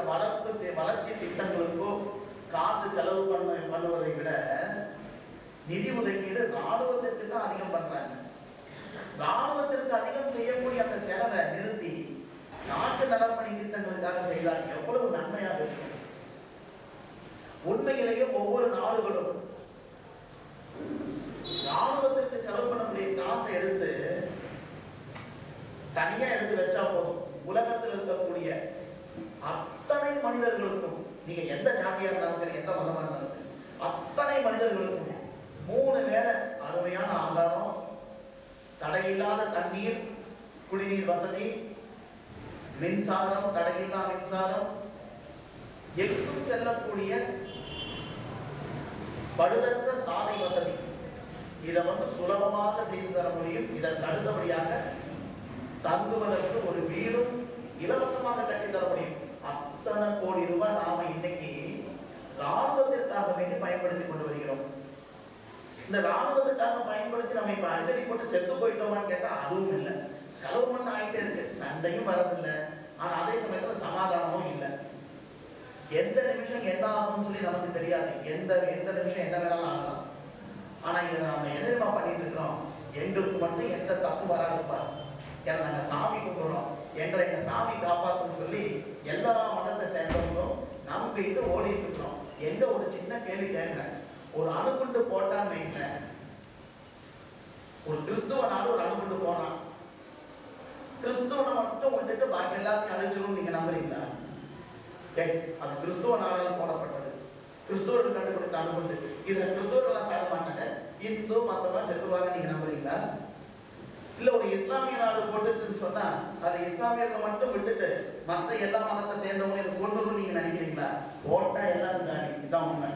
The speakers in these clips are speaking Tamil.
வளர்ச்சி திட்டங்களுக்கோ காசு செலவு பண்ணுவதை விட நிதி ஒதுக்கீடு ராணுவத்திற்கு தான் அதிகம் பண்றாங்க. ராணுவத்திற்கு அதிகம் செய்யக்கூடிய அந்த செலவை நிறுத்தி நாட்டு நலப்பணி திட்டங்களுக்காக செய்தால் எவ்வளவு நன்மையாக இருக்கும். உண்மையிலேயே ஒவ்வொரு நாடுகளும் ராணுவத்திற்கு செலவு பண்ணக்கூடிய காசை எடுத்து தனியா எடுத்து வச்சா போதும். உலகத்தில் இருக்கக்கூடிய அத்தனை மனிதர்களுக்கும், நீங்க எந்த ஜாதியா இருந்தாலும் சரி, எந்த மதமா இருந்தாலும் சரி, அத்தனை மனிதர்களுக்கும் 3 வேளை அருமையான ஆகாரம், தடையில்லாத தண்ணீர், குடிநீர் வசதி, மின்சாரம், தடையில்லா மின்சாரம், எங்கும் செல்லக்கூடிய பழுதற்ற சாலை வசதி, இதை சுலபமாக செய்து தர முடியும். இதற்கு அடுத்தபடியாக தங்குவதற்கு ஒரு வீடும் இலவசமாக கட்டித்தர முடியும். அத்தனை கோடி ரூபாய் நாம இன்னைக்கு ராணுவத்திற்காக வேண்டி பயன்படுத்தி கொண்டு வருகிறோம். இந்த ராணுவத்துக்காக பயன்படுத்தி நம்ம இப்ப அடிக்கடி போட்டு செத்து போயிட்டோமான்னு கேட்டா அதுவும் இல்லை. செலவு மட்டும் ஆகிட்டே இருக்கு, சண்டையும் வரதில்லை. ஆனா அதே சமயத்துல சமாதானமும் இல்லை. எந்த நிமிஷம் என்ன ஆகும்னு சொல்லி நமக்கு தெரியாது. எந்த நிமிஷம் என்ன வேணாலும் ஆகலாம். ஆனா இதை நம்ம எதிர்மா பண்ணிட்டு இருக்கிறோம். எங்களுக்கு மட்டும் எந்த தப்பு வராதுப்பா, ஏன்னா நாங்க சாமி கும்பிடுறோம், எங்களை எங்க சாமி காப்பாத்துன்னு சொல்லி எல்லா மதத்தை சேர்ந்தவங்களும் நம்பிட்டு ஓடிட்டு இருக்கிறோம். எங்க ஒரு சின்ன கேள்வி கேட்கிறேன். ஒரு அணுகுண்டு போட்டான்னு வைங்க, ஒரு கிறிஸ்துவனால ஒரு அணுகுண்டு போறான், கிறிஸ்துவனை மட்டும் விட்டுட்டு பாக்கி எல்லாத்தையும் அழிச்சிடும் நீங்க நம்புறீங்களா? அது கிறிஸ்துவனால போடப்பட்டது, கிறிஸ்துவர்கள் கண்டுபிடித்த அணுகுண்டு. இதுல கிறிஸ்துவர்கள் சாக மாட்டாங்க, இந்து மத்தவங்க செத்துருவாங்க நீங்க நம்புறீங்களா? இல்ல ஒரு இஸ்லாமிய நாடு போட்டுச்சுன்னு சொன்னா அதை இஸ்லாமியர்கள் மட்டும் விட்டுட்டு மத்த எல்லா மதத்தை சேர்ந்தவங்க இதை கொண்டு நீங்க நினைக்கிறீங்களா? போட்டா எல்லாரும் தானே. இதுதான் உண்மை.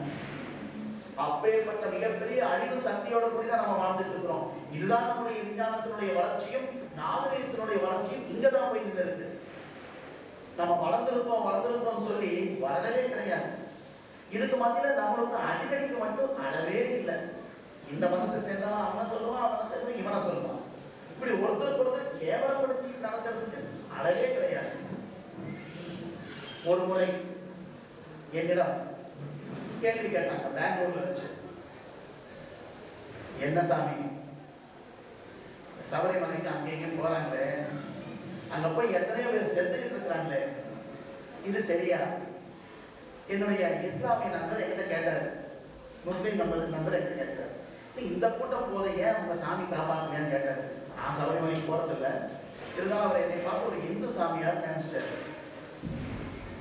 அப்பேற்பட்ட மிகப்பெரிய அழிவு சக்தியோட கூடிதான் நம்ம வாழ்ந்துட்டு இருக்கிறோம். இதுதான் நம்முடைய விஞ்ஞானத்தினுடைய வளர்ச்சியும் நாகரிகத்தினுடைய வளர்ச்சியும் இங்கதான் போய் இருக்கு. நம்ம வளர்ந்திருப்போம் சொல்லி வரவே கிடையாது. இதுக்கு மத்தியில நம்மளுக்கு அடிக்கடிக்கு மட்டும் அளவே இல்லை. இந்த மதத்தை சேர்ந்தவன் அவனை சொல்லுவான், அவனை சேர்ந்தவன் இவனை சொல்லுவான். இப்படி ஒருத்தருக்கு ஒருத்தர் கேவலப்படுத்தி நடக்கிறதுக்கு அளவே கிடையாது. ஒரு முறை என்னிடம் கேள்வி கேட்டாங்க பெங்களூர்ல வச்சு, என்ன சாமி சபரிமலைக்கு அங்க எங்கன்னு போறாங்களே, அங்க போய் எத்தனையோ பேர் செத்துக்கிட்டு இருக்கிறாங்களே, இது சரியா? என்னுடைய இஸ்லாமிய நண்பர் என்கிட்ட கேட்டாரு, முஸ்லீம் நண்பர் என்கிட்ட கேட்டாரு, இந்த கூட்டம் போதை ஏன் உங்க சாமி காப்பாத்துங்கன்னு கேட்டாரு. நான் சபரிமலைக்கு போறதில்லை, இருந்தாலும் அவர் என்னை பார்த்து ஒரு இந்து சாமியார் நினைச்சிட்டாரு.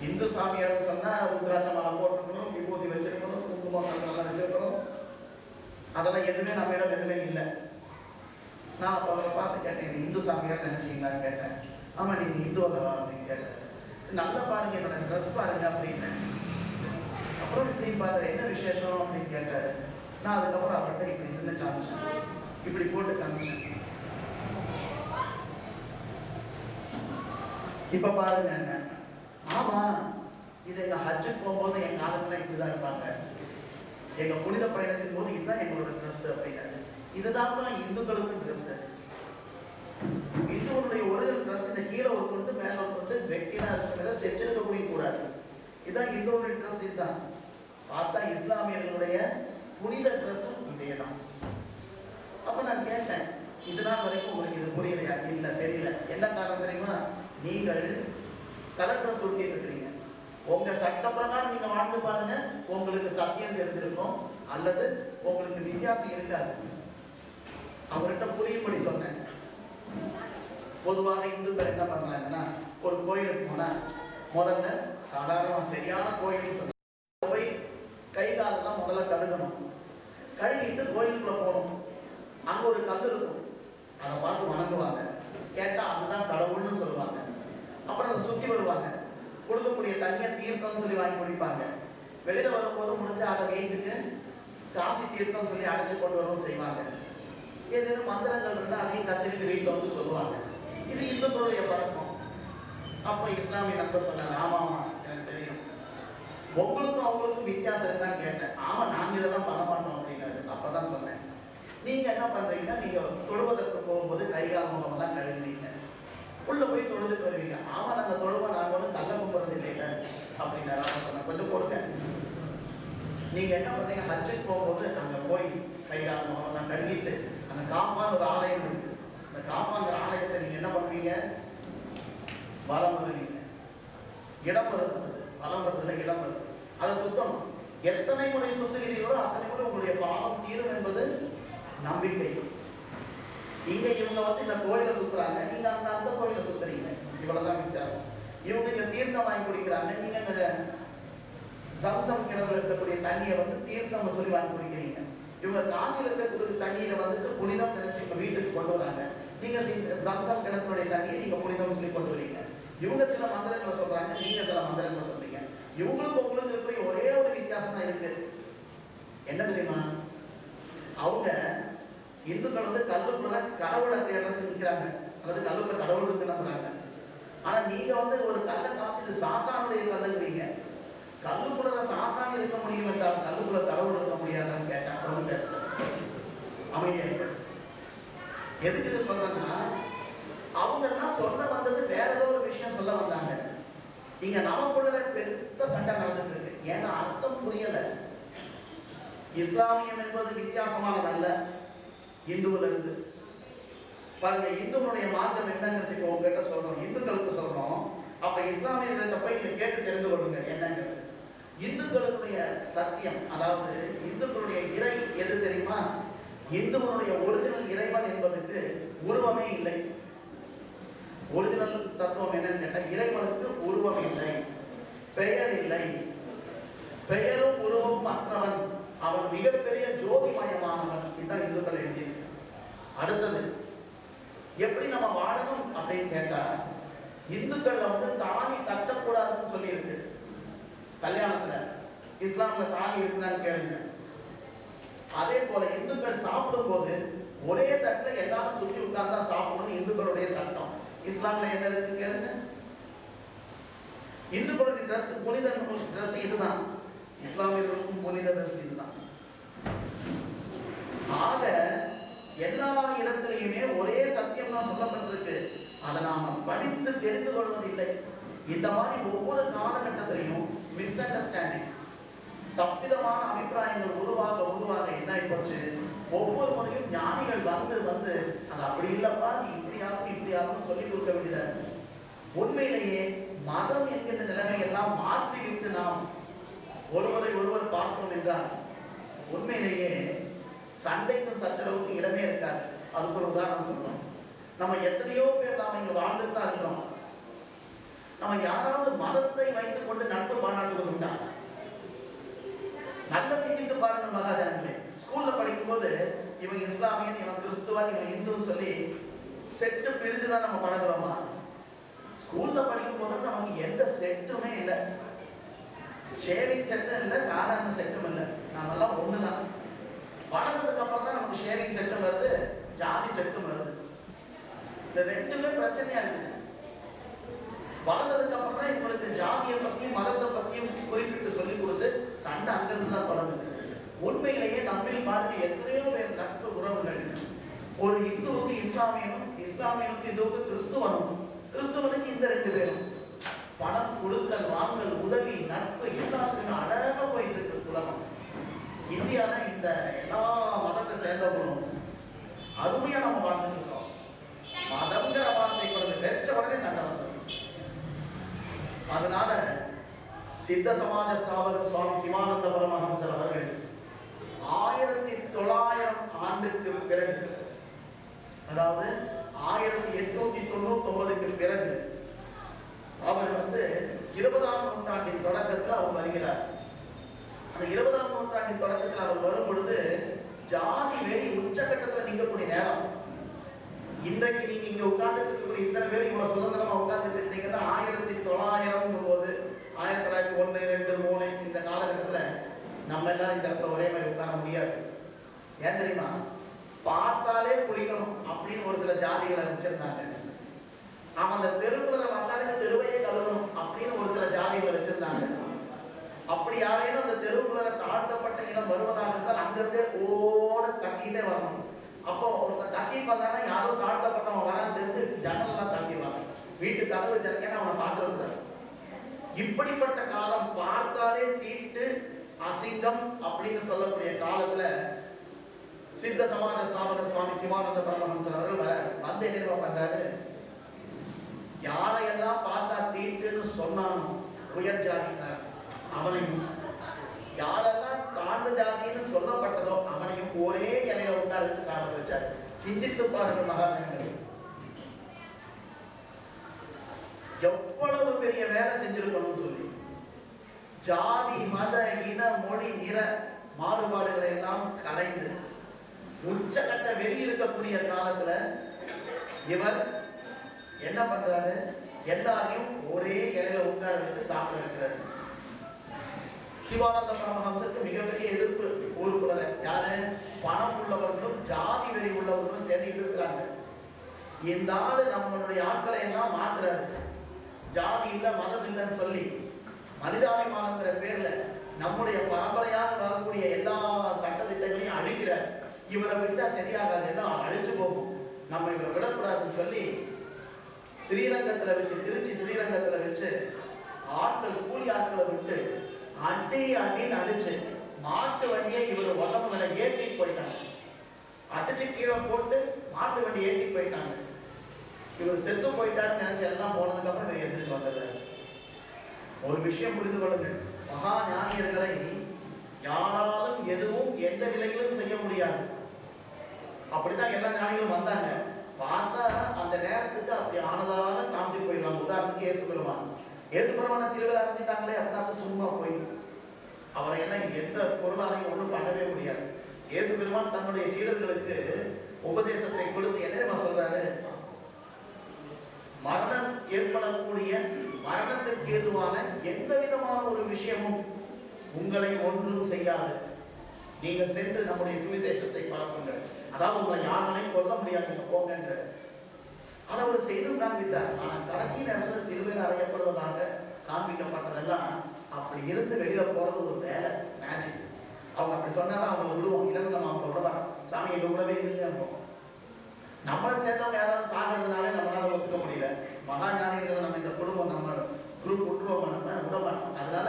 இந்து சாமியார்னு சொன்னா ருத்ராட்ச மாலை போட்டுக்கணும், விபூதி வச்சிருக்கணும், குங்குமம் நல்லா வச்சிருக்கணும், அதெல்லாம் எதுவுமே நம்மிடம் எதுவுமே இல்லை. நான் அப்ப அவரை பார்த்து கேட்டேன், இது இந்து சாமியார் நினைச்சீங்களான்னு கேட்டேன். ஆமா நீங்க இந்து அல்லவா அப்படின்னு கேட்டேன். நல்லா பாருங்க என்னோட ட்ரெஸ் பாருங்க அப்படின்னு. அப்புறம் இப்படி பாரு என்ன விசேஷம் அப்படின்னு கேட்டாரு. நான் அதுக்கப்புறம் அவர்கிட்ட இப்படி நின்று காமிச்சேன், இப்படி போட்டு காமிச்சேன். இப்ப பாருங்க என்ன, ஆமா இது எங்க ஹஜ்ஜுக்கு போகும்போது எங்க ஆளுங்கெல்லாம் இப்படிதான் இருப்பாங்க, எங்க புனித பயணத்தின் போது இதுதான் எங்களோட ட்ரெஸ் அப்படின்னாரு. இதுதான் இந்துக்களுக்கும் ட்ரெஸ். இந்துவனுடைய ஒரிஜினல் ட்ரெஸ் இந்த கீழே ஒரு கொண்டு மேல ஒரு கொண்டு வெட்டினா இருக்கிறத தெரிஞ்சிருக்க முடிய கூடாது. இதுதான் இந்துவனுடைய ட்ரெஸ். இதுதான் பார்த்தா இஸ்லாமியர்களுடைய புனித ட்ரெஸ்ஸும் இதே தான். அப்ப நான் கேட்டேன், இதனால் வரைக்கும் உங்களுக்கு இது புரியலையா? இல்ல தெரியல. என்ன காரணம் தெரியுமா? நீங்கள் கலர் ட்ரெஸ் உடுத்திட்டு இருக்கிறீங்க. உங்க சட்ட பிரகாரம் நீங்க வாழ்ந்து பாருங்க, உங்களுக்கு சத்தியம் தெரிஞ்சிருக்கும் அல்லது உங்களுக்கு வித்தியாசம் இருக்காது. அவர்கிட்ட புரியும்படி சொன்னேன். பொதுவாக இந்துக்கள் என்ன பண்றாங்கன்னா, ஒரு கோயிலுக்கு போனா முதல்ல சாதாரண சரியான கோயில் சொன்ன போய் கை காலெல்லாம் முதல்ல கழுகணும், கழுகிட்டு கோயிலுக்குள்ள போகணும். அங்க ஒரு கல் இருக்கும், அதை பார்த்து வணங்குவாங்க. கேட்டா அதுதான் கடவுள்னு சொல்லுவாங்க. அப்புறம் அதை சுத்தி வருவாங்க, கொடுக்கக்கூடிய தண்ணியை தீர்த்தம்னு சொல்லி வாங்கி குடிப்பாங்க. வெளியில வரும்போது முடிஞ்ச அதை வீட்டுக்கு காசி தீர்த்தம் சொல்லி அடைச்சு கொண்டு வரவும் செய்வாங்க. ஏதேனும் மந்திரங்கள் இருந்தால் அதையும் கத்துக்கிட்டு வீட்டில் வந்து சொல்லுவாங்க. இது இந்துக்களுடைய பழக்கம். அப்போ இஸ்லாமிய நண்பர் சொன்னாங்க, ஆமா ஆமா எனக்கு தெரியும், உங்களுக்கும் அவங்களுக்கும் வித்தியாசம் இருக்கான்னு கேட்டேன். ஆமா நாங்க இதெல்லாம் பண்ண மாட்டோம் அப்படின்னாரு. அப்பதான் சொன்னேன், நீங்க என்ன பண்றீங்கன்னா, நீங்க தொழுவதற்கு போகும்போது கைகால் முகமெல்லாம் கழுவுறீங்க, உள்ள போய் தொழுதுட்டு வருவீங்க. ஆமா நாங்க தொழுவோம், நாங்க ஒன்றும் கல்ல கும்புறது இல்லைங்க நீங்க என்ன பண்ணீங்க, ஹஜ்ஜுக்கு போகும்போது அங்க போய் கைகாலம் கழுவிட்டு அந்த காப்பான் ஒரு ஆலயம் இருக்கு, அந்த காப்பாங்கிற ஆலயத்தை நீங்க என்ன பண்ணுவீங்க, வலம் வருவீங்க. இடம் வருது, வலம் வருதுல இடம் வருது, அதை சுத்தணும். எத்தனை முறை சுத்துகிறீர்களோ அத்தனை முறை உங்களுடைய பாவம் தீரும் என்பது நம்பிக்கை. இங்க இவங்க இந்த கோயிலை சுத்துறாங்க, நீங்க அந்த கோயிலை சுத்துறீங்க, இவ்வளவுதான் வித்தியாசம். இவங்க இங்க தீர்த்தம் வாங்கி குடிக்கிறாங்க, நீங்க இந்த சம்சம் கிணறுல இருக்கக்கூடிய தண்ணியை தீர்த்தம் சொல்லி வாங்கி குடிக்கிறீங்க. இவங்க காசில இருக்கக்கூடிய தண்ணீரை புனிதம் நினைச்சு இப்ப வீட்டுக்கு கொண்டு வராங்க, நீங்க சம்சம் கிணத்துடைய தண்ணியை நீங்க புனிதம் சொல்லி கொண்டு வரீங்க. இவங்க சில மந்திரங்களை சொல்றாங்க, நீங்க சில மந்திரங்களை சொல்றீங்க. இவங்களுக்கு உங்களுக்கு இருக்கிற ஒரே ஒரு வித்தியாசம் தான் இருக்கு. என்ன தெரியுமா, அவங்க இந்துக்கள் கல்லுக்குள்ள கடவுளை தேடுறதுக்கு நிற்கிறாங்க, அல்லது கல்லுக்குள்ள கடவுள் இருக்கு நம்புறாங்க. ஆனா நீங்க ஒரு கல்லை காய்ச்சிட்டு சாத்தானுடைய கல்லுங்கிறீங்க. கல்லுக்குள்ள சாத்தான் இருக்க முடியும் என்றால் கல்லுக்குள்ள கடவுள் இருக்க முடியாதான்னு கேட்டா அவனு பேசுறது அமைதியா இருக்கு. எதுக்கு இது சொல்றேன்னா, அவங்க எல்லாம் சொல்ல வந்தது வேற ஏதோ ஒரு விஷயம் சொல்ல வந்தாங்க. இங்க நமக்குள்ள பெருத்த சண்டை நடந்துட்டு இருக்கு. ஏன்னா அர்த்தம் புரியல. இஸ்லாமியம் என்பது வித்தியாசமானது அல்ல இந்துவில் இருந்து. பாருங்க, இந்துனுடைய மார்க்கம் என்னங்கிறதுக்கு உங்ககிட்ட சொல்றோம், இந்துக்களுக்கு சொல்றோம். அப்ப இஸ்லாமியர்கள்ட்ட போய் நீங்க கேட்டு தெரிந்து கொள்ளுங்க என்னங்கிறது. இந்துக்களுடைய சத்தியம், அதாவது இந்துக்களுடைய இறை எது தெரியுமா, இந்துவனுடைய ஒரிஜினல் இறைவன் என்பதற்கு உருவமே இல்லை. ஒரிஜினல் தத்துவம் என்னன்னு கேட்டா, இறைவனுக்கு உருவம் இல்லை, பெயர் இல்லை, பெயரும் உருவம் அற்றவன், அவன் மிகப்பெரிய ஜோதிமயமானவன். இதுதான் இந்துக்கள் எழுதியது. அடுத்தது எப்படி நம்ம வாழணும் அப்படின்னு கேட்டா, இந்துக்கள்ல தாலி கட்டக்கூடாதுன்னு சொல்லி இருக்கு கல்யாணத்துல. இஸ்லாம்ல தாலி இருக்குதான்னு கேளுங்க. அதே போல இந்துக்கள் சாப்பிடும் போது ஒரே தட்டுல எல்லாரும் சுற்றி உட்கார்ந்தா சாப்பிடணும் இந்துக்களுடைய சட்டம். இஸ்லாம்ல என்ன இருக்கு கேளுங்க. இந்துக்களுடைய ட்ரெஸ், புனித ட்ரெஸ் இதுதான், இஸ்லாமியர்களுக்கும் புனித ட்ரெஸ் இதுதான். ஆக எல்லா இடத்திலையுமே ஒரே சத்தியம் தான் சொல்லப்பட்டிருக்கு. அதை நாம படித்து தெரிந்து கொள்வதில்லை. இந்த மாதிரி ஒவ்வொரு காலகட்டத்திலையும் மிஸ் அண்டர்ஸ்டாண்டிங், தப்பிதமான அபிப்பிராயங்கள் உருவாக என்ன ஆயிப்போச்சு, ஒவ்வொரு முறையும் ஞானிகள் வந்து அது அப்படி இல்லப்பா, நீ இப்படியாகும் சொல்லி கொடுக்க வேண்டியதா இருக்கு. உண்மையிலேயே மதம் என்கின்ற நிலைமை எல்லாம் மாற்றிவிட்டு நாம் ஒருவர் பார்ப்போம் என்றால் உண்மையிலேயே சண்டைக்கும் சச்சரவுக்கும் இடமே இருக்காது. அதுக்கு ஒரு உதாரணம் சொல்லணும். நம்ம எத்தனையோ பேர் நாம இங்க வாழ்ந்துட்டு தான் இருக்கிறோம். நம்ம யாராவது மதத்தை வைத்துக் கொண்டு நட்பு பாராட்டுவது உண்டா? நல்ல சிந்தித்து பாருங்க மகாஜனங்களே. ஸ்கூல்ல படிக்கும் போது இவன் இஸ்லாமியன், இவன் கிறிஸ்துவன், இவன் இந்துன்னு சொல்லி செட்டு பிரிஞ்சுதான் நம்ம பழகிறோமா? ஸ்கூல்ல படிக்கும் போது நமக்கு எந்த செட்டுமே இல்லை. ஷேவிங் செட்டும் இல்லை, சாதாரண செட்டும் இல்லை. நாம எல்லாம் ஒண்ணுதான். வளர்ந்ததுக்கு அப்புறம் தான் நமக்கு ஷேவிங் செட்டும் வருது, ஜாதி செட்டும் வருது. இந்த ரெண்டுமே பிரச்சனையா இருக்குது. வளர்ந்ததுக்கு அப்புறம் தான் இவங்களுக்கு ஜாதியை பத்தியும் மதத்தை பத்தியும் குறிப்பிட்டு சொல்லிக் கொடுத்து சண்டை அங்கிருந்து தான் தொடங்குது. உண்மையிலேயே நம்மில் பாருங்க எத்தனையோ பேர் நட்பு உறவுகள். ஒரு இந்துவுக்கு இஸ்லாமியனும், இஸ்லாமியனுக்கு இந்துவுக்கு கிறிஸ்துவனும், கிறிஸ்துவனுக்கு இந்த ரெண்டு பேரும். பணம் கொடுக்கல் வாங்கல், உதவி, நட்பு எல்லாத்துக்குமே அழகா போயிட்டு இருக்கு உலகம். இந்தியால இந்த எல்லா மதத்தை சேர்ந்தவங்களும் அருமையா நம்ம வாழ்ந்துட்டு இருக்கோம். மதம்ங்கிற வார்த்தை கொடுத்து வெச்ச உடனே சண்டை வந்தது. அதனால சித்த சமாஜ ஸ்தாபகர் சுவாமி சிவானந்த பரமஹம்சர் அவர்கள் 1900 ஆண்டுக்கு பிறகு, அதாவது 1899க்கு பிறகு அவர் 20ஆம் நூற்றாண்டின் தொடக்கத்தில் அவர் வருகிறார். அந்த 20ஆம் நூற்றாண்டின் தொடக்கத்தில் அவர் வரும் பொழுது ஜாதி வெறி உச்சகட்டத்தில் நிற்கக்கூடிய நேரம். இன்றைக்கு நீங்க இங்க உட்கார்ந்து இருக்கக்கூடிய இத்தனை பேர் இவ்வளவு சுதந்திரமா உட்கார்ந்து இருந்தீங்கன்னா 1900 போது 1901, 2, 3 இந்த காலகட்டத்துல நம்ம எல்லாரும் இந்த இடத்துல ஒரே மாதிரி உட்கார முடியாது. ஏன் தெரியுமா? பார்த்தாலே குளிக்கணும் அப்படின்னு ஒரு சில ஜாதிகளை வச்சிருந்தாங்க. நாம அந்த தெருவுல வந்தாலே தெருவையே கழுவணும் அப்படின்னு ஒரு சில ஜாதிகளை வச்சிருந்தாங்க. அப்படி யாரையும் அந்த தெருவுக்குள்ள தாழ்த்தப்பட்ட இடம் வருவதாக இருந்தால் அங்கிருந்தே ஓட கட்டிட்டே வரணும். அப்போ ஒருத்தர் கட்டி பார்த்தாங்கன்னா யாரும் தாழ்த்தப்பட்டவன் வரான்னு தெரிஞ்சு ஜன்னல்லாம் சாத்திடுவாங்க. வீட்டு கதவு ஜனக்கேன்னு அவனை பார்த்துருந்தாரு. இப்படிப்பட்ட காலம் பார்த்தாலே தீட்டு அசிங்கம் அப்படின்னு சொல்லக்கூடிய காலத்துல சித்த சமாஜ ஸ்தாபகர் சுவாமி சிவானந்த பரமஹம்சர் அவர்கள் வந்து என்ன பண்றாரு, யாரையெல்லாம் பார்த்தா தீட்டுன்னு சொன்னானோ உயர் ஜாதிக்காரன் அவனையும், யாரெல்லாம் தாழ்ந்த ஜாதின்னு சொல்லப்பட்டதோ அவனையும் ஒரே இலையில உட்கார்ந்து சாப்பிட வச்சாரு. சிந்தித்து பாருங்கள் மகாஜனங்கள், எவ்வளவு பெரிய வேலை செஞ்சிருக்கணும்னு சொல்லி. ஜாதி மத இன மொழி நிற மாறுபாடுகளை எல்லாம் கலைந்து உச்சகட்ட வெளி இருக்கக்கூடிய காலத்துல இவர் என்ன பண்றாரு, எல்லாரையும் ஒரே இலையில உட்கார வச்சு சாப்பிட வைக்கிறாரு. சிவானந்த பரமஹம்சருக்கு மிகப்பெரிய எதிர்ப்பு ஊருக்குள்ள. யாரு? பணம் உள்ளவர்களும் ஜாதி வெறி உள்ளவர்களும் சேர்ந்து இருக்கிறாங்க. இந்த ஆளு நம்மளுடைய ஆட்களை எல்லாம் மாத்துறாரு, ஜாதி இல்ல மதம் இல்லைன்னு சொல்லி மனிதாபிமானங்கிற பேர்ல நம்முடைய பரம்பரையாக வரக்கூடிய எல்லா சட்ட திட்டங்களையும் அழிக்கிறார். இவரை விட்டா சரியாகாது, எல்லாம் அழிச்சு போகும், நம்ம இவரை விடக்கூடாதுன்னு சொல்லி ஸ்ரீரங்கத்துல வச்சு, திருச்சி ஸ்ரீரங்கத்துல வச்சு ஆட்கள் கூலி ஆட்களை விட்டு அடின்னு அடிச்சு மாட்டு வண்டியை இவர் உடம்புல ஏற்றிட்டு போயிட்டாங்க. அடிச்சு கீழே போட்டு மாட்டு வண்டி ஏற்றிட்டு போயிட்டாங்க. இவர் செத்து போயிட்டாருன்னு நினைச்சு எல்லாம் போனதுக்கு அப்புறம் இவர் எந்திரிச்சு வந்துடுறாரு. ஒரு விஷயம் புரிந்து கொள்ளுங்கள், மகா ஞானியர்களை யாராலும் எதுவும் எந்த நிலையிலும் செய்ய முடியாது. அப்படிதான் எல்லா ஞானிகளும் வந்தாங்க. பார்த்தா அந்த நேரத்துக்கு அப்படி ஆனதாக காமிச்சு போயிடுவாங்க. உதாரணத்துக்கு ஏசு பெருமான், ஏசு பெருமான சிலுவையில் அரைஞ்சிட்டாங்களே அப்படின்னா சும்மா போய் அவரை எல்லாம் எந்த பொருளாலையும் ஒன்றும் பண்ணவே முடியாது. ஏசு பெருமான் தன்னுடைய சீடர்களுக்கு உபதேசத்தை கொடுத்து என்ன சொல்றாரு, மரணம் ஏற்படக்கூடிய மரணத்திற்கு ஏதுவான எந்த விதமான ஒரு விஷயமும் உங்களை ஒன்றும் செய்யாது, நீங்கள் சென்று நம்முடைய சுவிசேஷத்தை பரப்புங்கள். அதாவது உங்களை யாராலையும் கொல்ல முடியாது, போங்க. அதை அவர் செய்து காண்பித்தார். ஆனால் கடைசி நேரத்தில் சிலுவையில் அறையப்படுவதாக காண்பிக்கப்பட்டதெல்லாம் அப்படி இருந்து வெளியில போறது ஒரு வேலை, மேஜிக். அவங்க அப்படி சொன்னாலும் அவங்க விடுவோம், இல்லைன்னு நம்ம அவங்க விடமாட்டோம். சாமி எங்க கூடவே இல்லைங்க. நம்மளை சேர்ந்தவங்க யாராவது சாகிறதுனாலே நம்மளால ஒத்துக்க முடியல. மகா ஞானிகள் நம்ம இந்த குடும்பம் நம்ம குரூப் விட்டுருவோம், நம்ம விடமாட்டோம். அதனால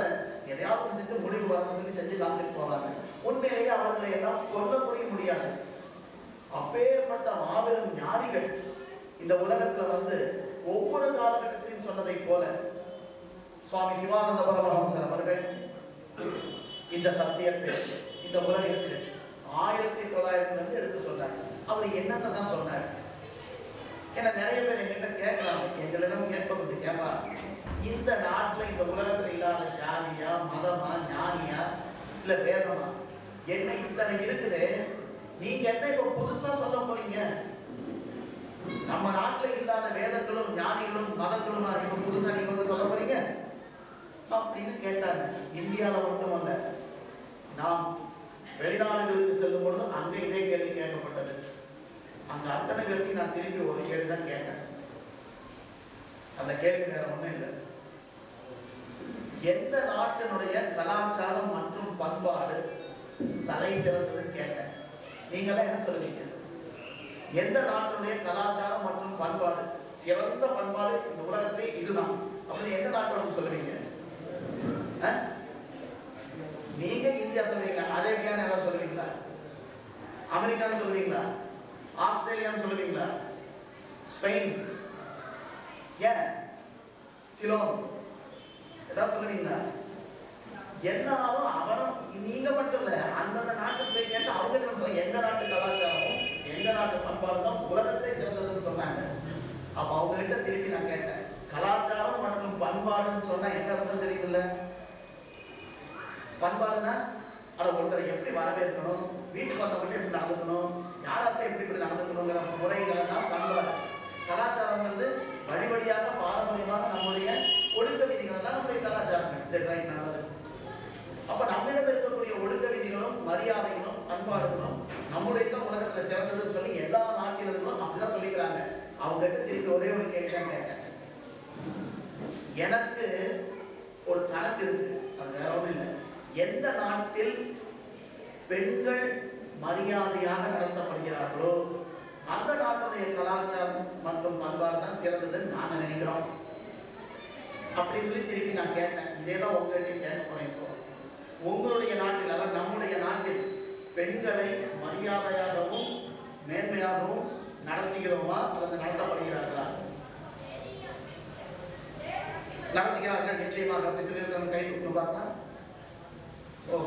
எதையாவது செஞ்சு முடிவு வரணும்னு சொல்லி செஞ்சு காமிட்டு போவாங்க. உண்மையிலேயே அவர்களை எல்லாம் கொல்லக்கூடிய முடியாது. அப்பேற்பட்ட மாபெரும் ஞானிகள் இந்த உலகத்துல வந்து ஒவ்வொரு காலகட்டத்திலையும் சொன்னதை போல சுவாமி சிவானந்த பரமஹம்சர் அவர்கள் இந்த சத்தியத்தை இந்த உலகிற்கு 1900 எடுத்து சொன்னார். அவர் என்னதான் சொன்னார்? ஏன்னா நிறைய பேர் எங்கிட்ட கேட்கலாம், எங்களிடம் கேட்பது கேட்பா, இந்த நாட்டுல இந்த உலகத்துல இல்லாத ஜாதியா மதமா ஞானியா இல்ல வேதமா என்ன இத்தனை இருக்குது, நீங்க என்ன இப்ப புதுசா சொல்ல போறீங்க? நம்ம நாட்டுல இல்லாத வேதங்களும் ஞானிகளும் மதங்களும் இப்ப புதுசா நீங்க வந்து சொல்ல போறீங்க அப்படின்னு கேட்டாங்க. இந்தியாவில மட்டும் அல்ல, நாம் வெளிநாடுகளுக்கு செல்லும் பொழுது அங்க இதே கேள்வி கேட்கப்பட்டது. அங்க அத்தனை பேருக்கு நான் திருப்பி ஒரு கேள்விதான் கேட்டேன். அந்த கேள்வி வேற ஒண்ணும் இல்லை, எந்த நாட்டினுடைய கலாச்சாரம் மற்றும் பண்பாடு தலை சிறந்ததுன்னு கேட்டேன். நீங்களாம் என்ன சொல்லுவீங்க? எந்த நாட்டினுடைய கலாச்சாரம் மற்றும் பண்பாடு சிறந்த பண்பாடு இந்த உலகத்திலே இதுதான் அப்படின்னு எந்த நாட்டோட சொல்லுவீங்க? நீங்க இந்தியா சொல்லுவீங்களா? அரேபியான்னு யாராவது சொல்லுவீங்களா? அமெரிக்கான்னு சொல்லுவீங்களா? ஆஸ்திரேலியான்னு சொல்லுவீங்களா? ஸ்பெயின், ஏன் சிலோன் ஏதாவது சொல்லுவீங்களா? எல்லாரும் அவரும் நீங்க மட்டும் இல்ல, அந்தந்த நாட்டுக்கு போய் கேட்டு அவங்க எங்க நாட்டு கலாச்சாரமும் எங்க நாட்டு பண்பாடு தான் உலகத்திலே சிறந்ததுன்னு சொன்னாங்க. அப்ப அவங்க கிட்ட திருப்பி நான் கேட்டேன், கலாச்சாரம் மற்றும் பண்பாடுன்னு சொன்னா என்ன அர்த்தம் தெரியுமில்ல? பண்பாடுன்னா அட ஒருத்தரை எப்படி வரவேற்கணும், வீட்டுக்கு வந்தவங்க எப்படி நடந்துக்கணும், யார்கிட்ட எப்படி நடந்துக்கணுங்கிற முறைகள் தான் பண்பாடு. கலாச்சாரம் வந்து வழிவழியாக பாரம்பரியமாக நம்முடைய ஒழுக்க விதிகள் தான் நம்முடைய கலாச்சாரங்கள். சரி, ரைட், நல்லது. அப்ப நம்மிடம் இருக்கக்கூடிய ஒழுக்க விதிகளும் மரியாதைகளும் பண்பாடுகளும் நம்முடைய தான் உலகத்துல சிறந்ததுன்னு சொல்லி எல்லா நாட்டினர்களும் அப்படிதான் சொல்லிக்கிறாங்க. அவங்க கிட்ட திருப்பி ஒரே ஒரு கேள்வி தான் கேட்டேன். எனக்கு ஒரு கணக்கு இருக்கு, அது வேற ஒன்றும் இல்லை. எந்த நாட்டில் பெண்கள் மரியாதையாக நடத்தப்படுகிறார்களோ அந்த நாட்டுடைய கலாச்சாரம் மற்றும் பண்பாடு தான் சிறந்ததுன்னு நாங்க நினைக்கிறோம் அப்படின்னு சொல்லி திருப்பி நான் கேட்டேன். இதேதான் உங்ககிட்ட கேட்க போறேன். இப்போ உங்களுடைய நாட்டில், அதாவது நம்முடைய நாட்டில் பெண்களை மரியாதையாகவும் மேன்மையாகவும் நடத்துகிறோமா அல்லது நடத்தப்படுகிறார்களா? நடத்துகிறார்கள் நிச்சயமாக. அப்படி சொல்லி கை தூக்கி பார்க்கலாம். ஓ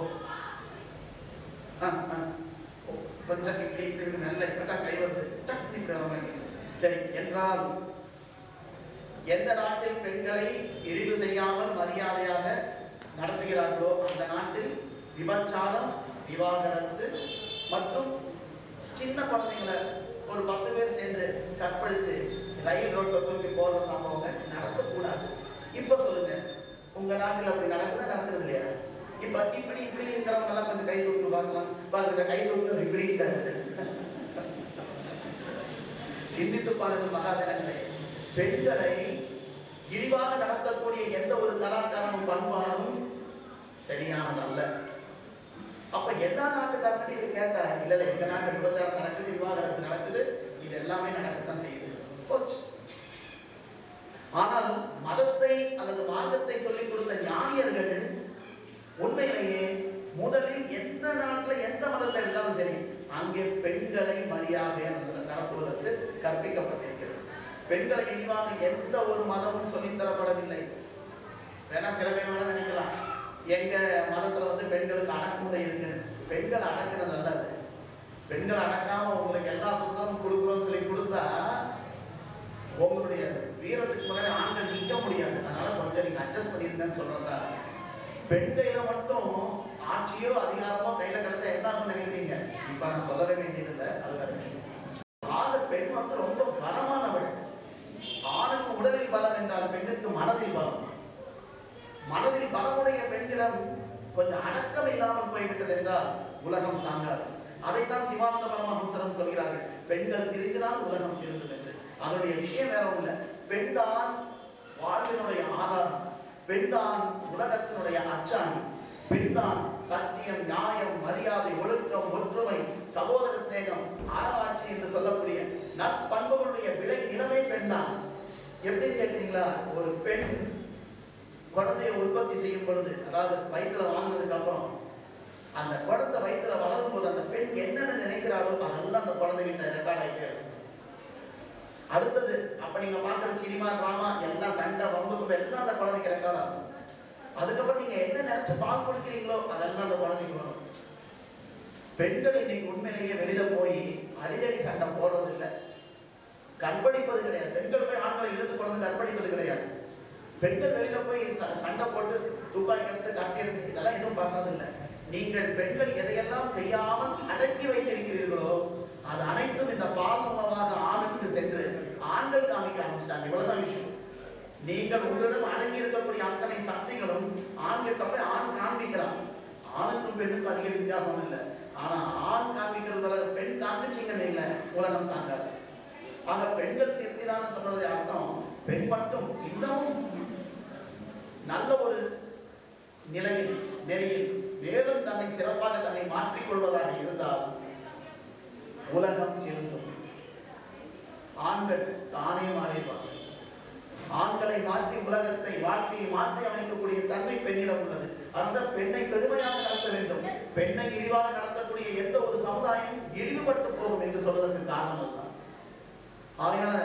கொஞ்சம் இப்படி இப்படி நல்ல இப்பதான் கை வருது. சரி என்றால் எந்த நாட்டில் பெண்களை இழிவு செய்யாமல் மரியாதையாக நடத்துகிறார்களோ அந்த நாட்டில் விபச்சாரம், விவாகரத்து மற்றும் சின்ன குழந்தைங்களை ஒரு 10 பேர் சேர்ந்து கற்பழிச்சு ரயில் ரோட்ல தூக்கி போடுற சம்பவங்கள் நடத்தக்கூடாது. இப்ப சொல்லுங்க, உங்க நாட்டில் அப்படி நடக்கிறது இல்லையா? இப்ப இப்படி இப்படிங்கிறவங்க எல்லாம் கொஞ்சம் கை தூக்கி பார்க்கலாம். பாருங்க, கை தூக்கி இப்படி இருக்காது. சிந்தித்து பாருங்க மகாஜனங்களே, பெண்களை இழிவாக நடத்தக்கூடிய எந்த ஒரு கலாச்சாரமும் பண்பாடும் சரியானதல்ல. அப்ப எல்லா நாட்டுக்காரங்க இது கேட்டா இல்ல எங்க நாட்டு விபச்சாரம் நடக்குது, விவாகரத்து நடக்குது, இது எல்லாமே நடக்கத்தான் செய்யுது. ஆனால் மதத்தை அல்லது மார்க்கத்தை சொல்லிக் கொடுத்த ஞானியர்கள் உண்மையிலேயே முதலில் எந்த நாட்டில் எந்த மதத்தில் இருந்தாலும் சரி அங்கே பெண்களை மரியாதை நடத்துவதற்கு கற்பிக்கப்பட்டிருக்கிறது. பெண்களை இழிவாக எந்த ஒரு மதமும் சொல்லித் தரப்படவில்லை. வேணா சில பேர் வேணா நினைக்கலாம், எங்க மதத்துல பெண்களுக்கு அடக்குமுறை இருக்கு. பெண்கள் அடக்குறது அல்லது, பெண்கள் அடக்காம உங்களுக்கு எல்லா சுத்தமும் கொடுக்குறோம்னு சொல்லி கொடுத்தா உங்களுடைய வீரத்துக்கு முன்னாடி ஆண்கள் நிற்க முடியாது. அதனால கொஞ்சம் நீங்க அட்ஜஸ்ட் பண்ணிருங்கன்னு சொல்றதா. பெண் கையில மட்டும் ஆட்சியோ அதிகாரமோ கையில கிடைச்சா என்ன நினைக்கிறீங்க? இப்ப நான் சொல்லவே வேண்டியதில்லை. அது பெண் ரொம்ப பலமானவள். ஆணுக்கு உடலில் பலம் என்றால் பெண்ணுக்கு மனதில் பலம். மனதில் பலமுடைய பெண்களிடம் கொஞ்சம் அடக்கம் இல்லாமல் போய்விட்டது என்றால் உலகம் தாங்காது. அதைத்தான் சிவானந்த பரமஹம்சரும் சொல்கிறார்கள், பெண்கள் திருந்தினால் உலகம் திருந்தது என்று. அதனுடைய விஷயம் வேற இல்லை. பெண் தான் வாழ்வினுடைய ஆதாரம், பெண் தான் உலகத்தினுடைய அச்சாணி, பெண் தான் சத்தியம், நியாயம், மரியாதை, ஒழுக்கம், ஒற்றுமை, சகோதர சிநேகம், ஆராய்ச்சி என்று சொல்லக்கூடிய நற்பண்புகளுடைய விலை நிலைமை பெண் தான். எப்படி கேட்கிறீங்களா? ஒரு பெண் குழந்தையை உற்பத்தி செய்யும் பொழுது, அதாவது வயிற்றுல வாங்கினதுக்கு அப்புறம் அந்த குழந்தை வயிற்றுல வளரும் போது அந்த பெண் என்னென்ன நினைக்கிறாளோ அதெல்லாம் அந்த குழந்தைகிட்ட ரெக்கார்ட் ஆகிட்டே இருக்கும். அடுத்தது அப்ப நீங்க பார்க்குற சினிமா, டிராமா எல்லாம் சண்டை, வம்பு எல்லாம் அந்த குழந்தைக்கு ரெக்கார்ட் ஆகும். அதுக்கப்புறம் நீங்க என்ன நினைச்சு பால் கொடுக்கிறீங்களோ அதெல்லாம் அந்த குழந்தைக்கு வரும். பெண்கள் இன்னைக்கு உண்மையிலேயே வெளியில போய் அடிக்கடி சண்டை போடுறது இல்லை, கற்பழிப்பது கிடையாது. பெண்கள் போய் ஆண்களை இழுத்து கொண்டு கற்பழிப்பது கிடையாது. பெண்கள் வெளியில போய் சண்டை போட்டு துப்பாக்கி எடுத்து கட்டி எடுத்து இதெல்லாம் எதுவும் பண்றது இல்லை. நீங்கள் பெண்கள் எதையெல்லாம் செய்யாமல் அடக்கி வைத்திருக்கிறீர்களோ அது அனைத்தும் இந்த பால் மூலமாக ஆணுக்கு சென்று ஆண்கள் காமிக்க ஆரம்பிச்சிட்டாங்க. இவ்வளவுதான் விஷயம். நீங்கள் உங்களிடம் அடங்கி இருக்கக்கூடிய அத்தனை சக்திகளும் ஆண்கிட்ட போய் ஆண் காண்பிக்கிறான். ஆணுக்கும் பெண்ணுக்கும் அதிக வித்தியாசம் இல்லை. ஆனா ஆண் காண்பிக்கிறது பெண் காண்பிச்சிங்கன்னு இல்லை, உலகம் தாங்காது. ஆக பெண்கள் திருந்தினான்னு சொன்னது அர்த்தம், பெண் மட்டும் இன்னமும் நல்ல ஒரு நிலையில் நெறியில் மேலும் தன்னை சிறப்பாக தன்னை மாற்றிக் கொள்வதாக இருந்தால் உலகம் இருந்தும் ஆண்கள் தானே மாறிடுவார்கள். ஆண்களை மாற்றி உலகத்தை வாழ்க்கையை மாற்றி அமைக்கக்கூடிய தன்மை பெண்ணிடம் உள்ளது. அந்த பெண்ணை பெருமையாக நடத்த வேண்டும். பெண்ணை இழிவாக நடத்தக்கூடிய எந்த ஒரு சமுதாயம் இழிவுபட்டு போகும் என்று சொல்வதற்கு காரணம் அதுதான். ஆகையான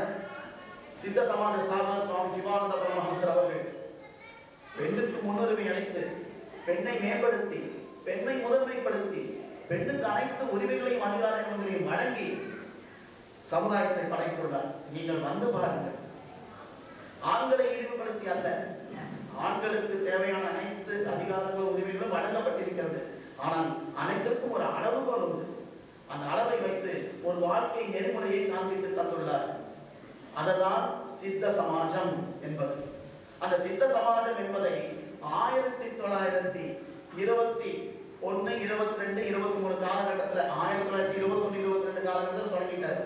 சித்த சமாஜ ஸ்தாபகர் சுவாமி சிவானந்த பரமஹம்சர் அவர்கள் பெண்ணுக்கு முன்னுரிமை அளித்து, பெண்ணை மேம்படுத்தி, பெண்ணை முதன்மைப்படுத்தி, பெண்ணுக்கு அனைத்து உரிமைகளையும் அதிகாரங்களையும் வழங்கி சமுதாயத்தை படைத்துள்ளார். நீங்கள் வந்து பாருங்கள். ஆண்களை இழிவுபடுத்தி அல்ல, ஆண்களுக்கு தேவையான அனைத்து அதிகாரங்களும் உரிமைகளும் வழங்கப்பட்டிருக்கிறது. ஆனால் அனைத்திற்கும் ஒரு அளவுகோல் உண்டு. அந்த அளவை வைத்து ஒரு வாழ்க்கை நெறிமுறையை காண்பித்து தந்துள்ளார். அதனால் சித்த சமாஜம் என்பது. அந்த சித்த சமாஜம் என்பதை 1921, 22, 23 காலகட்டத்தில் 1921, 22 காலகட்டத்தில் தொடங்கிட்டார்.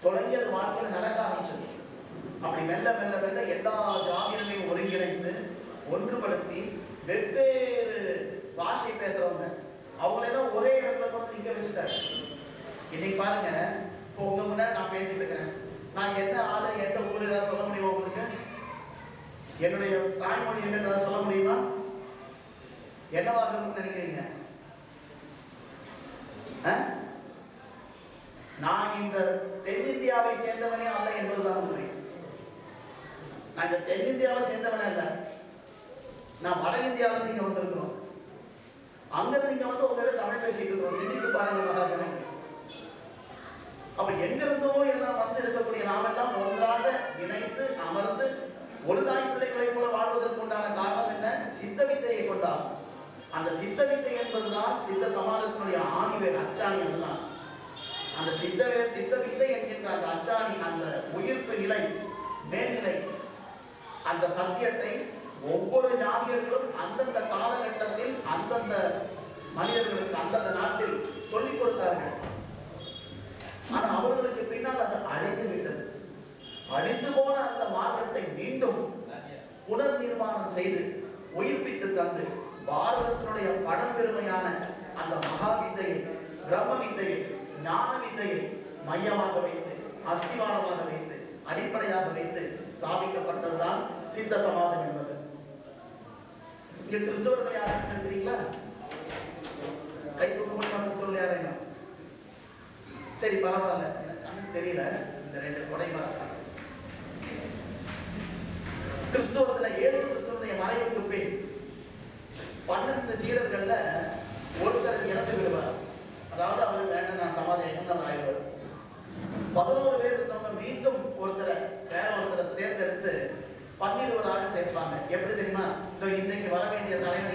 தொடங்கி அது வாழ்க்கையில் நடக்க ஆரம்பிச்சது. அப்படி மெல்ல மெல்ல மெல்ல எல்லா ஜாதிகளையும் ஒருங்கிணைந்து ஒன்றுபடுத்தி வெவ்வேறு பாஷை பேசுறவங்க அவங்களெல்லாம் ஒரே இடத்துல கொண்டு நிக்க வச்சுட்டாரு. இன்னைக்கு பாருங்க, இப்போ உங்க முன்னாடி நான் பேசிட்டு இருக்கிறேன். நான் என்ன ஆளு, எந்த ஊர், ஏதாவது சொல்ல முடியுமா? உங்களுக்கு என்னுடைய தாய்மொழி என்ன சொல்ல முடியுமா? என்னவாக இருக்கும்னு நினைக்கிறீங்க? நான் இந்த தென்னிந்தியாவை சேர்ந்தவனே அல்ல என்பதுதான் உண்மை. நான் இந்த தென்னிந்தியாவை சேர்ந்தவனே அல்ல, நான் வட இந்தியாவிலிருந்து இங்க வந்திருக்கிறோம். அங்கிருந்து இங்க வந்து உங்களோட தமிழ் பேசிட்டு இருக்கிறோம். சிந்தித்து பாருங்க மகாஜன. அப்ப எங்கிருந்தோ எல்லாம் வந்து இருக்கக்கூடிய நாமெல்லாம் ஒன்றாக இணைத்து அமர்ந்து ஒரு தாய் பிள்ளைகளை போல வாழ்வதற்கு உண்டான காரணம் என்ன? சித்த வித்தையை கொண்டார். அந்த சித்த வித்தை என்பதுதான் சித்த சமாஜத்தினுடைய ஆணிவேர், அச்சாணி. அதுதான் அந்த சித்த வித்தை என்கின்ற அந்த அச்சாணி, அந்த உயிர்ப்பு நிலை, மேல்நிலை, அந்த சத்தியத்தை ஒவ்வொரு ஞானியர்களும் அந்தந்த காலகட்டத்தில் அந்தந்த மனிதர்களுக்கு அந்தந்த நாட்டில் சொல்லிக் கொடுத்தார்கள். ஆனால் அவர்களுக்கு பின்னால் அது அழிந்து விட்டது. அழிந்து போன அந்த மார்க்கத்தை மீண்டும் புனர் நிர்மாணம் செய்து உயிர்ப்பித்து தந்து பாரதத்தினுடைய பழம்பெருமையான அந்த மகா வித்தையை, பிரம்ம வித்தையை, ஞான வித்தையை மையமாக வைத்து, அஸ்திவாரமாக வைத்து, அடிப்படையாக வைத்து ஸ்தாபிக்கப்பட்டதுதான் சித்த சமாஜம் என்பது. இங்க கிறிஸ்தவர்கள் யாரும் தெரியுங்களா? கை தூக்க முடியுமா? கிறிஸ்தவர்கள் யாரையும்? சரி, பரவாயில்ல, எனக்கு தெரியல. இந்த 2 கொடை மரம் கிறிஸ்துவத்துல இயேசு கிறிஸ்துவனுடைய மறைவுக்கு பின் 12 சீடர்கள்ல ஒருத்தர் இறந்து விடுவார். அதாவது அவரு வேண்டாம், நான் சமாதானம் ஆயிடுவார். 11 பேர் இருந்தவங்க மீண்டும் ஒருத்தரை வேற ஒருத்தரை தேர்ந்தெடுத்து 12 சேர்ப்பாங்க. எப்படி தெரியுமா? இன்னைக்கு வர வேண்டிய தலைவன்